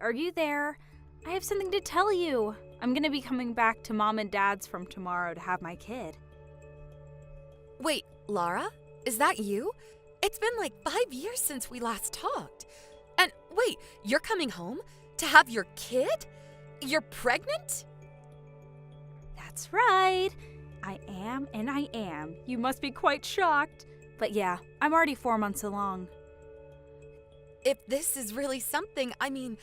are you there? I have something to tell you. I'm gonna be coming back to Mom and Dad's from tomorrow to have my kid. Wait, Lara? Is that you? It's been like 5 years since we last talked. And wait, you're coming home to have your kid? You're pregnant? That's right. I am and I am. You must be quite shocked. But yeah, I'm already 4 months along. If this is really something, I mean,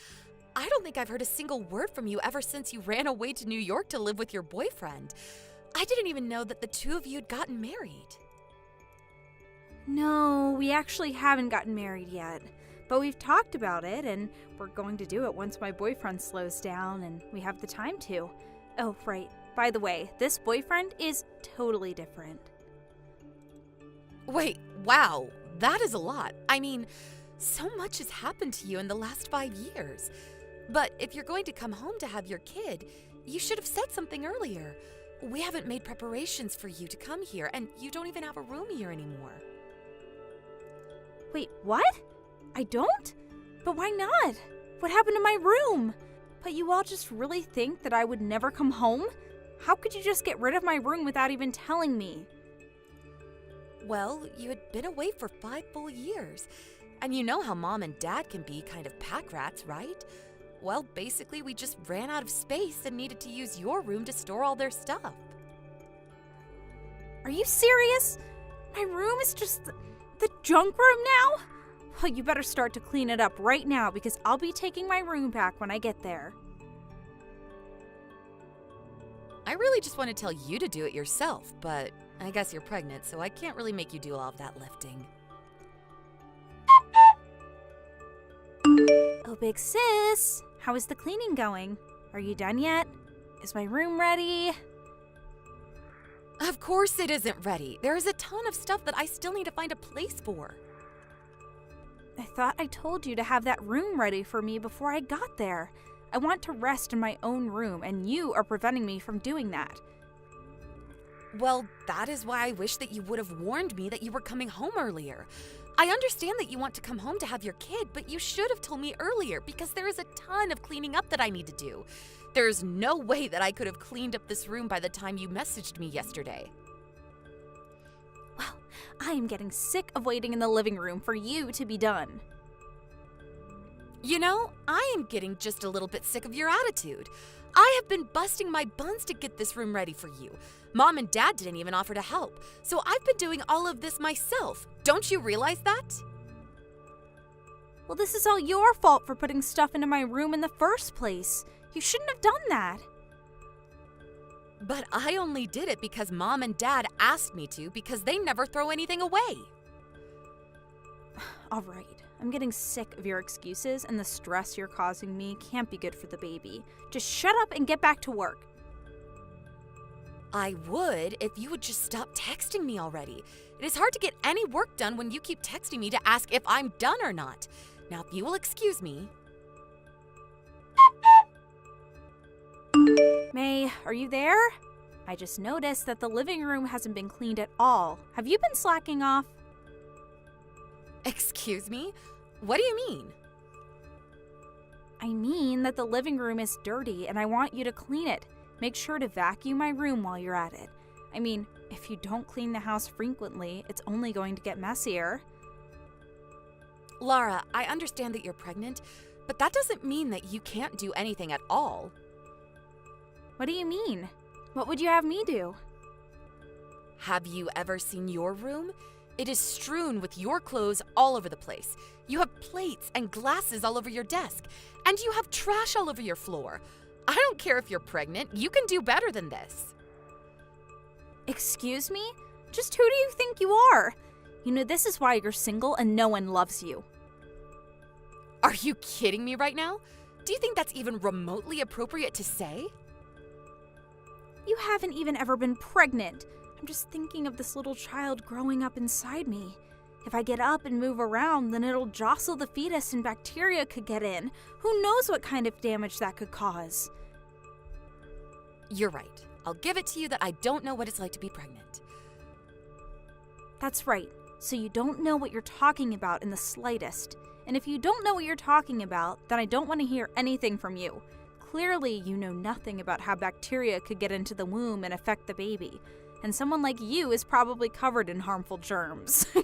I don't think I've heard a single word from you ever since you ran away to New York to live with your boyfriend. I didn't even know that the two of you had gotten married. No, we actually haven't gotten married yet. But we've talked about it, and we're going to do it once my boyfriend slows down and we have the time to. Oh, right. By the way, this boyfriend is totally different. Wait, wow, that is a lot. I mean, so much has happened to you in the last 5 years. But if you're going to come home to have your kid, you should have said something earlier. We haven't made preparations for you to come here, and you don't even have a room here anymore. Wait, what? I don't? But why not? What happened to my room? But you all just really think that I would never come home? How could you just get rid of my room without even telling me? Well, you had been away for 5 full years. And you know how Mom and Dad can be kind of pack rats, right? Well, basically, we just ran out of space and needed to use your room to store all their stuff. Are you serious? My room is just the junk room now? Well, you better start to clean it up right now because I'll be taking my room back when I get there. I really just want to tell you to do it yourself, but I guess you're pregnant, so I can't really make you do all of that lifting. Oh, big sis, how is the cleaning going? Are you done yet? Is my room ready? Of course it isn't ready. There is a ton of stuff that I still need to find a place for. I thought I told you to have that room ready for me before I got there. I want to rest in my own room, and you are preventing me from doing that. Well, that is why I wish that you would have warned me that you were coming home earlier. I understand that you want to come home to have your kid, but you should have told me earlier because there is a ton of cleaning up that I need to do. There is no way that I could have cleaned up this room by the time you messaged me yesterday. Well, I am getting sick of waiting in the living room for you to be done. You know, I am getting just a little bit sick of your attitude. I have been busting my buns to get this room ready for you. Mom and Dad didn't even offer to help, so I've been doing all of this myself. Don't you realize that? Well, this is all your fault for putting stuff into my room in the first place. You shouldn't have done that. But I only did it because Mom and Dad asked me to because they never throw anything away. All right, I'm getting sick of your excuses, and the stress you're causing me can't be good for the baby. Just shut up and get back to work. I would if you would just stop texting me already. It is hard to get any work done when you keep texting me to ask if I'm done or not. Now, if you will excuse me. May, are you there? I just noticed that the living room hasn't been cleaned at all. Have you been slacking off? Excuse me? What do you mean? I mean that the living room is dirty and I want you to clean it. Make sure to vacuum my room while you're at it. I mean, if you don't clean the house frequently, it's only going to get messier. Lara, I understand that you're pregnant, but that doesn't mean that you can't do anything at all. What do you mean? What would you have me do? Have you ever seen your room? It is strewn with your clothes all over the place. You have plates and glasses all over your desk, and you have trash all over your floor. I don't care if you're pregnant. You can do better than this. Excuse me? Just who do you think you are? You know, this is why you're single and no one loves you. Are you kidding me right now? Do you think that's even remotely appropriate to say? You haven't even ever been pregnant. I'm just thinking of this little child growing up inside me. If I get up and move around, then it'll jostle the fetus and bacteria could get in. Who knows what kind of damage that could cause? You're right. I'll give it to you that I don't know what it's like to be pregnant. That's right. So you don't know what you're talking about in the slightest. And if you don't know what you're talking about, then I don't want to hear anything from you. Clearly, you know nothing about how bacteria could get into the womb and affect the baby. And someone like you is probably covered in harmful germs. I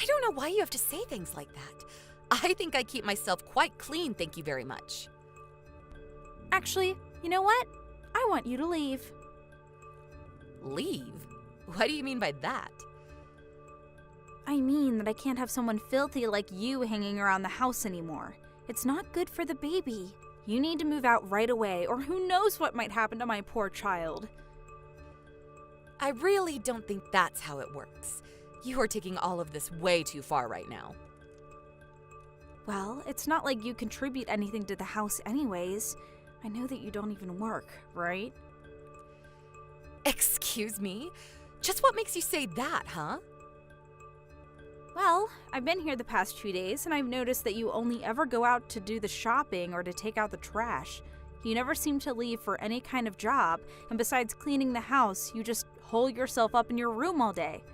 don't know why you have to say things like that. I think I keep myself quite clean, thank you very much. Actually, you know what? I want you to leave. Leave? What do you mean by that? I mean that I can't have someone filthy like you hanging around the house anymore. It's not good for the baby. You need to move out right away, or who knows what might happen to my poor child. I really don't think that's how it works. You are taking all of this way too far right now. Well, it's not like you contribute anything to the house anyways. I know that you don't even work, right? Excuse me? Just what makes you say that, huh? Well, I've been here the past 2 days, and I've noticed that you only ever go out to do the shopping or to take out the trash. You never seem to leave for any kind of job, and besides cleaning the house, you just hole yourself up in your room all day.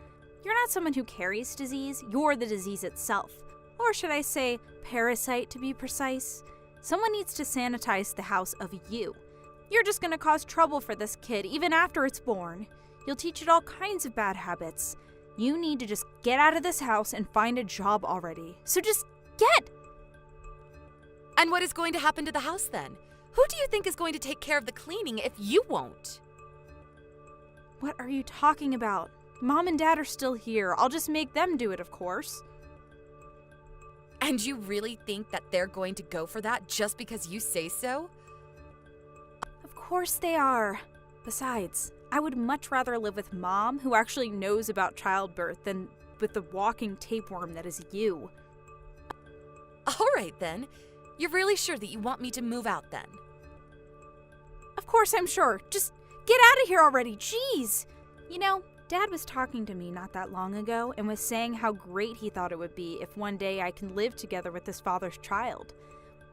You're not someone who carries disease, you're the disease itself. Or should I say, parasite to be precise? Someone needs to sanitize the house of you. You're just gonna cause trouble for this kid even after it's born. You'll teach it all kinds of bad habits. You need to just get out of this house and find a job already. So just get! And what is going to happen to the house then? Who do you think is going to take care of the cleaning if you won't? What are you talking about? Mom and Dad are still here. I'll just make them do it, of course. And you really think that they're going to go for that just because you say so? Of course they are. Besides, I would much rather live with Mom, who actually knows about childbirth, than with the walking tapeworm that is you. All right, then. You're really sure that you want me to move out, then? Of course I'm sure. Just get out of here already. Jeez. You know, Dad was talking to me not that long ago and was saying how great he thought it would be if one day I can live together with his father's child.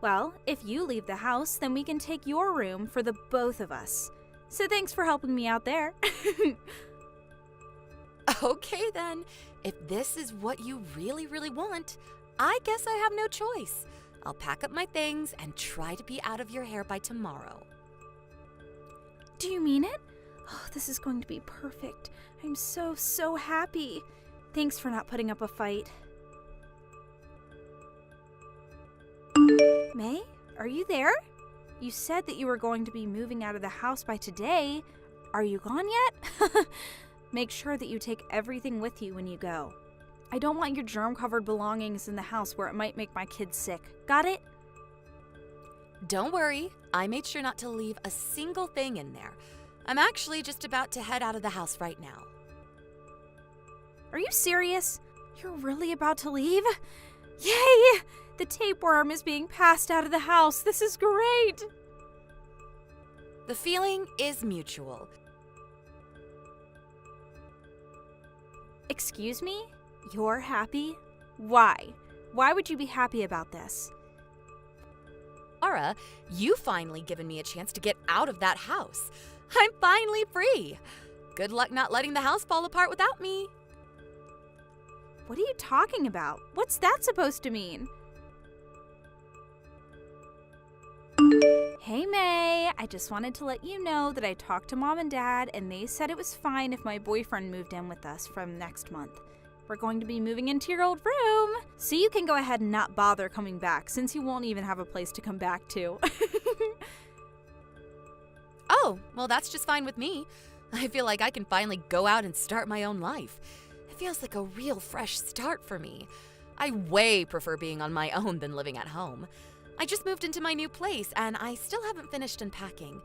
Well, if you leave the house, then we can take your room for the both of us. So thanks for helping me out there. Okay, then. If this is what you really, really want, I guess I have no choice. I'll pack up my things and try to be out of your hair by tomorrow. Do you mean it? Oh, this is going to be perfect. I'm so happy. Thanks for not putting up a fight. May, are you there? You said that you were going to be moving out of the house by today. Are you gone yet? Make sure that you take everything with you when you go. I don't want your germ-covered belongings in the house where it might make my kids sick. Got it? Don't worry, I made sure not to leave a single thing in there. I'm actually just about to head out of the house right now. Are you serious? You're really about to leave? Yay! The tapeworm is being passed out of the house. This is great! The feeling is mutual. Excuse me? You're happy? Why? Why would you be happy about this? Laura, you finally given me a chance to get out of that house. I'm finally free. Good luck not letting the house fall apart without me. What are you talking about? What's that supposed to mean? Hey May, I just wanted to let you know that I talked to Mom and Dad and they said it was fine if my boyfriend moved in with us from next month. We're going to be moving into your old room, so you can go ahead and not bother coming back since you won't even have a place to come back to. Oh, well that's just fine with me. I feel like I can finally go out and start my own life. It feels like a real fresh start for me. I way prefer being on my own than living at home. I just moved into my new place and I still haven't finished unpacking.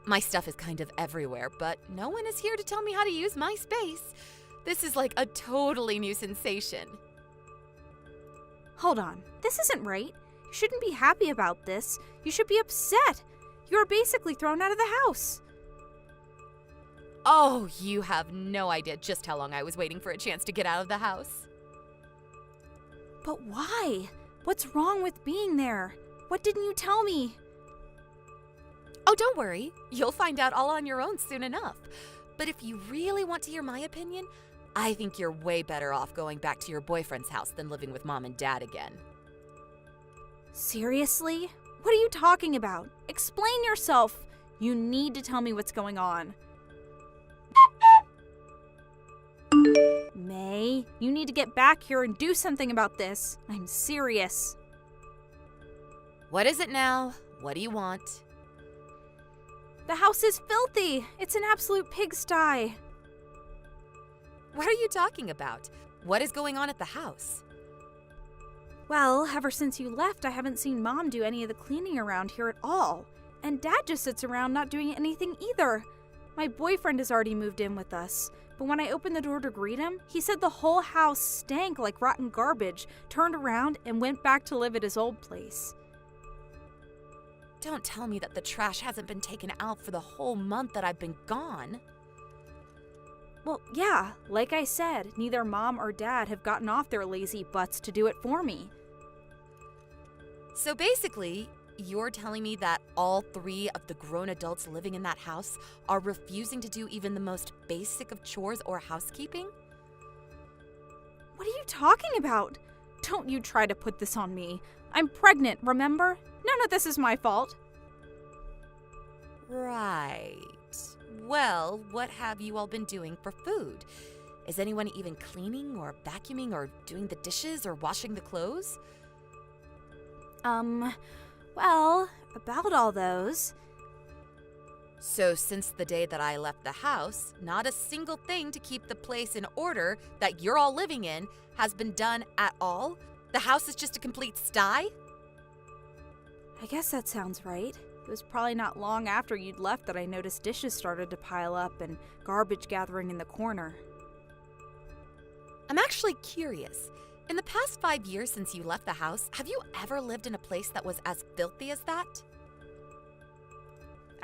My stuff is kind of everywhere, but no one is here to tell me how to use my space. This is like a totally new sensation. Hold on, this isn't right. You shouldn't be happy about this. You should be upset. You're basically thrown out of the house. Oh, you have no idea just how long I was waiting for a chance to get out of the house. But why? What's wrong with being there? What didn't you tell me? Oh, don't worry. You'll find out all on your own soon enough. But if you really want to hear my opinion, I think you're way better off going back to your boyfriend's house than living with Mom and Dad again. Seriously? What are you talking about? Explain yourself. You need to tell me what's going on. May, you need to get back here and do something about this. I'm serious. What is it now? What do you want? The house is filthy. It's an absolute pigsty. What are you talking about? What is going on at the house? Well, ever since you left, I haven't seen Mom do any of the cleaning around here at all. And Dad just sits around not doing anything either. My boyfriend has already moved in with us, but when I opened the door to greet him, he said the whole house stank like rotten garbage, turned around, and went back to live at his old place. Don't tell me that the trash hasn't been taken out for the whole month that I've been gone. Well, yeah, like I said, neither Mom or Dad have gotten off their lazy butts to do it for me. So basically, you're telling me that all 3 of the grown adults living in that house are refusing to do even the most basic of chores or housekeeping? What are you talking about? Don't you try to put this on me. I'm pregnant, remember? None of this is my fault. Right. Well, what have you all been doing for food? Is anyone even cleaning or vacuuming or doing the dishes or washing the clothes? Well, about all those. So since the day that I left the house, not a single thing to keep the place in order that you're all living in has been done at all? The house is just a complete sty? I guess that sounds right. It was probably not long after you'd left that I noticed dishes started to pile up and garbage gathering in the corner. I'm actually curious. In the past 5 years since you left the house, have you ever lived in a place that was as filthy as that?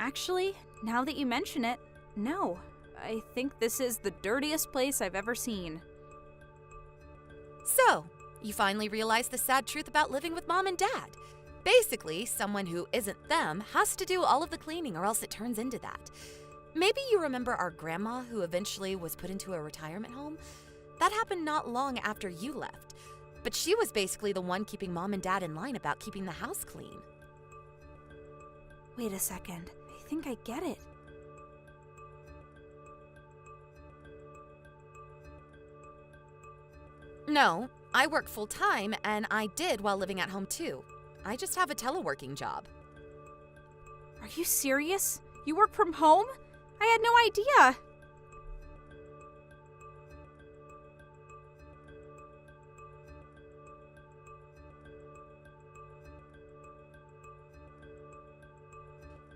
Actually, now that you mention it, no. I think this is the dirtiest place I've ever seen. So, you finally realized the sad truth about living with Mom and Dad. Basically, someone who isn't them has to do all of the cleaning or else it turns into that. Maybe you remember our grandma who eventually was put into a retirement home? That happened not long after you left. But she was basically the one keeping Mom and Dad in line about keeping the house clean. Wait a second. I think I get it. No, I work full-time and I did while living at home too. I just have a teleworking job. Are you serious? You work from home? I had no idea.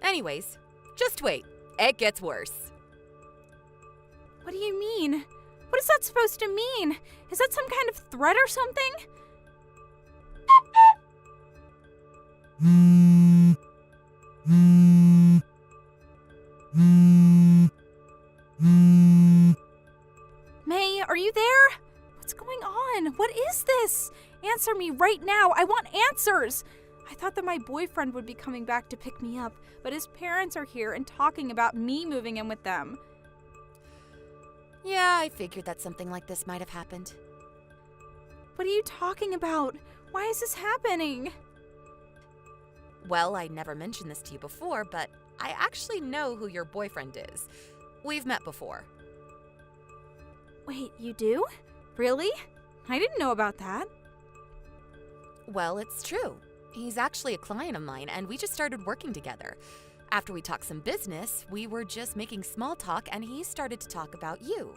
Anyways, just wait. It gets worse. What do you mean? What is that supposed to mean? Is that some kind of threat or something? May, are you there? What's going on? What is this? Answer me right now. I want answers. I thought that my boyfriend would be coming back to pick me up, but his parents are here and talking about me moving in with them. Yeah, I figured that something like this might have happened. What are you talking about? Why is this happening? Well, I never mentioned this to you before, but I actually know who your boyfriend is. We've met before. Wait, you do? Really? I didn't know about that. Well, it's true. He's actually a client of mine, and we just started working together. After we talked some business, we were just making small talk, and he started to talk about you.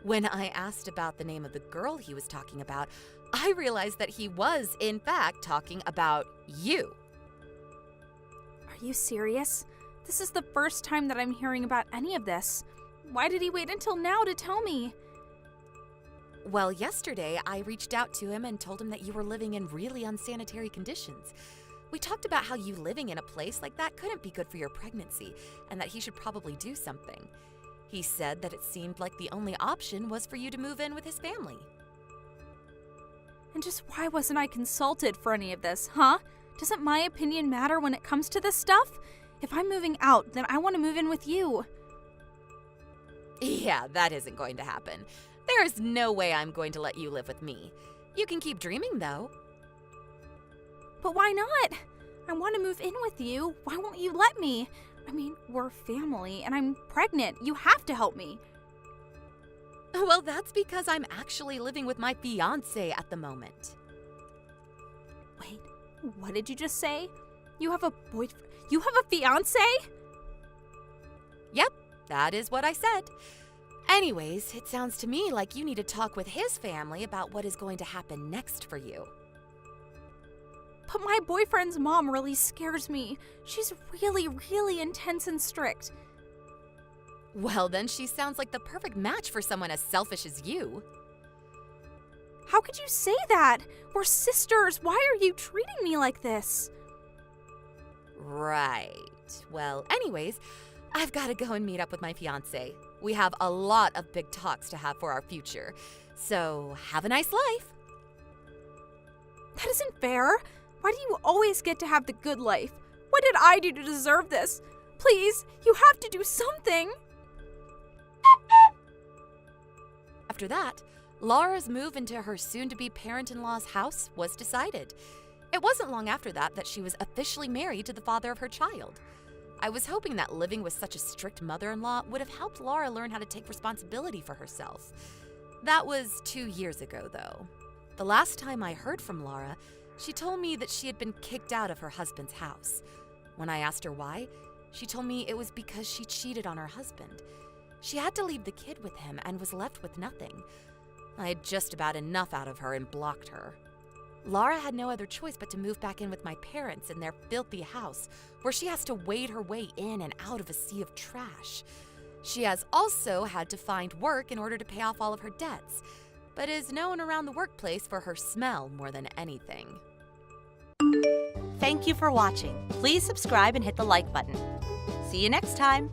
When I asked about the name of the girl he was talking about, I realized that he was, in fact, talking about you. Are you serious? This is the first time that I'm hearing about any of this. Why did he wait until now to tell me? Well, yesterday, I reached out to him and told him that you were living in really unsanitary conditions. We talked about how you living in a place like that couldn't be good for your pregnancy, and that he should probably do something. He said that it seemed like the only option was for you to move in with his family. And just why wasn't I consulted for any of this, huh? Doesn't my opinion matter when it comes to this stuff? If I'm moving out, then I want to move in with you. Yeah, that isn't going to happen. There's no way I'm going to let you live with me. You can keep dreaming, though. But why not? I want to move in with you. Why won't you let me? I mean, we're family, and I'm pregnant. You have to help me. Well, that's because I'm actually living with my fiancé at the moment. Wait, what did you just say? You have a boyfriend? You have a fiancé? Yep, that is what I said. Anyways, it sounds to me like you need to talk with his family about what is going to happen next for you. But my boyfriend's mom really scares me. She's really, really intense and strict. Well, then she sounds like the perfect match for someone as selfish as you. How could you say that? We're sisters. Why are you treating me like this? Right. Well, anyways, I've got to go and meet up with my fiancé. We have a lot of big talks to have for our future. So, have a nice life. That isn't fair. Why do you always get to have the good life? What did I do to deserve this? Please, you have to do something. After that, Laura's move into her soon-to-be parent-in-law's house was decided. It wasn't long after that she was officially married to the father of her child. I was hoping that living with such a strict mother-in-law would have helped Laura learn how to take responsibility for herself. That was 2 years ago, though. The last time I heard from Laura, she told me that she had been kicked out of her husband's house. When I asked her why, she told me it was because she cheated on her husband. She had to leave the kid with him and was left with nothing. I had just about enough out of her and blocked her. Laura had no other choice but to move back in with my parents in their filthy house, where she has to wade her way in and out of a sea of trash. She has also had to find work in order to pay off all of her debts, but is known around the workplace for her smell more than anything. Thank you for watching. Please subscribe and hit the like button. See you next time.